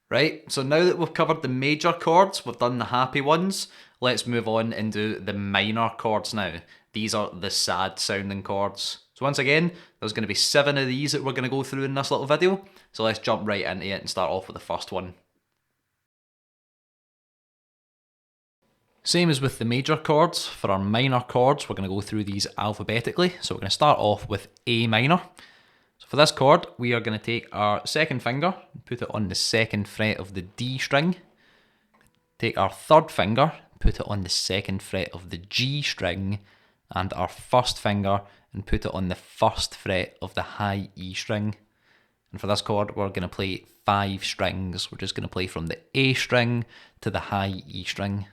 Right, so now that we've covered the major chords, we've done the happy ones, let's move on and do the minor chords now. These are the sad sounding chords. So once again, there's going to be 7 of these that we're going to go through in this little video. So let's jump right into it and start off with the first one. Same as with the major chords, for our minor chords, we're going to go through these alphabetically. So we're going to start off with A minor. So for this chord, we are going to take our second finger and put it on the second fret of the D string. Take our third finger, put it on the second fret of the G string, and our first finger and put it on the first fret of the high E string. And for this chord, we're going to play 5 strings. We're just going to play from the A string to the high E string.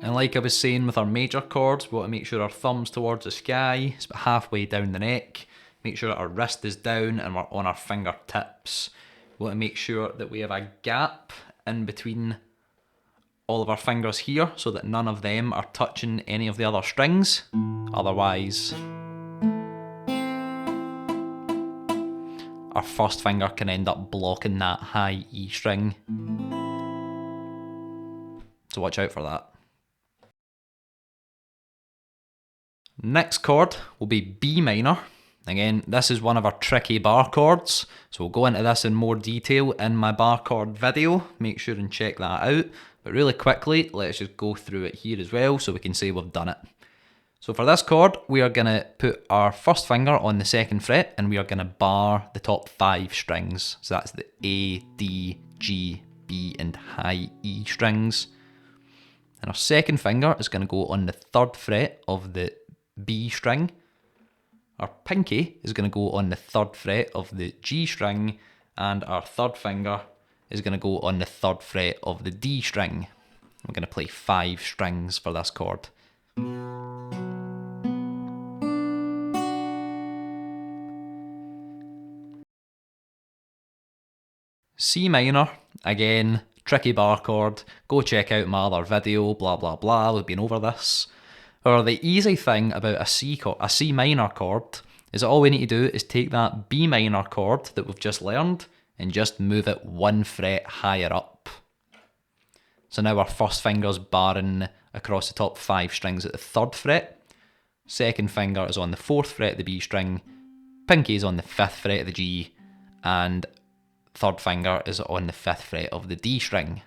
And like I was saying with our major chords, we want to make sure our thumb's towards the sky, it's about halfway down the neck. Make sure that our wrist is down and we're on our fingertips. We want to make sure that we have a gap in between all of our fingers here so that none of them are touching any of the other strings. Otherwise, our first finger can end up blocking that high E string. So watch out for that. Next chord will be B minor. Again, this is one of our tricky bar chords, so we'll go into this in more detail in my bar chord video. Make sure and check that out. But really quickly, let's just go through it here as well so we can say we've done it. So for this chord, we are going to put our first finger on the second fret and we are going to bar the top 5 strings. So that's the A, D, G, B and high E strings. And our second finger is going to go on the third fret of the B string. Our pinky is going to go on the third fret of the G string, and our third finger is going to go on the third fret of the D string. We're going to play 5 strings for this chord. C minor, again, tricky bar chord. Go check out my other video, blah blah blah, we've been over this. Or the easy thing about a C minor chord is that all we need to do is take that B minor chord that we've just learned and just move it 1 fret higher up. So now our first finger's barring across the top 5 strings at the 3rd fret. Second finger is on the 4th fret of the B string. Pinky is on the 5th fret of the G. And third finger is on the 5th fret of the D string.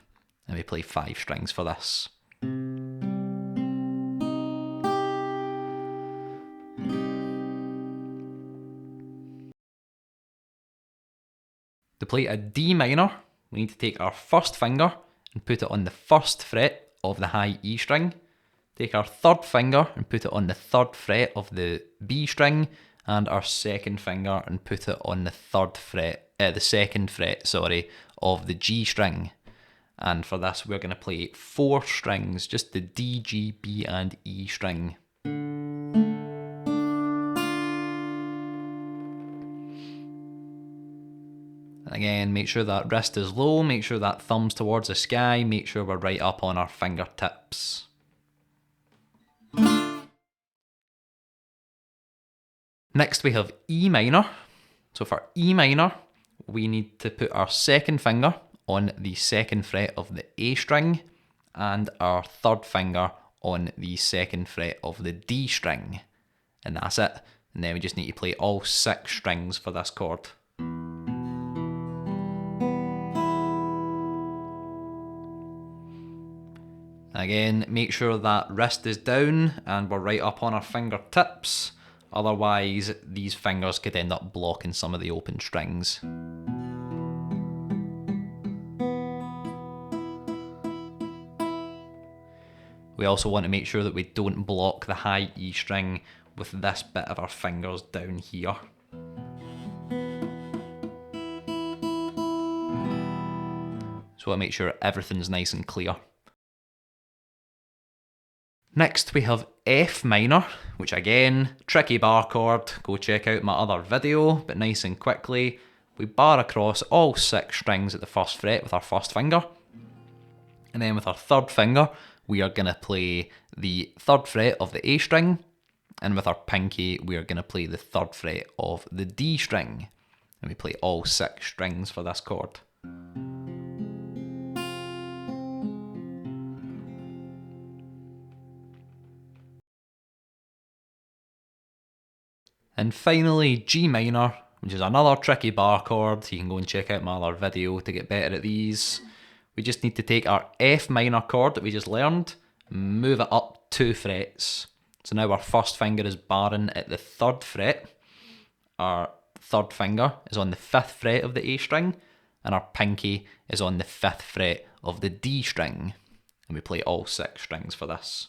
And we play 5 strings for this. To play a D minor, we need to take our first finger and put it on the 1st fret of the high E string. Take our third finger and put it on the 3rd fret of the B string, and our second finger and put it on the 2nd fret, of the G string. And for this, we're going to play 4 strings, just the D, G, B, and E string. Again, make sure that wrist is low, make sure that thumb's towards the sky, make sure we're right up on our fingertips. Next we have E minor. So for E minor, we need to put our second finger on the 2nd fret of the A string and our 3rd finger on the 2nd fret of the D string. And that's it. And then we just need to play all 6 strings for this chord. Again, make sure that wrist is down and we're right up on our fingertips. Otherwise, these fingers could end up blocking some of the open strings. We also want to make sure that we don't block the high E string with this bit of our fingers down here. So we'll make sure everything's nice and clear. Next we have F minor, which again, tricky bar chord. Go check out my other video, but nice and quickly, we bar across all 6 strings at the 1st fret with our 1st finger. And then with our 3rd finger, we are going to play the 3rd fret of the A string and with our pinky we are going to play the 3rd fret of the D string, and we play all 6 strings for this chord. And finally, G minor, which is another tricky bar chord. You can go and check out my other video to get better at these. We just need to take our F minor chord that we just learned, move it up 2 frets. So now our first finger is barring at the 3rd fret. Our 3rd finger is on the 5th fret of the A string, and our pinky is on the 5th fret of the D string. And we play all 6 strings for this.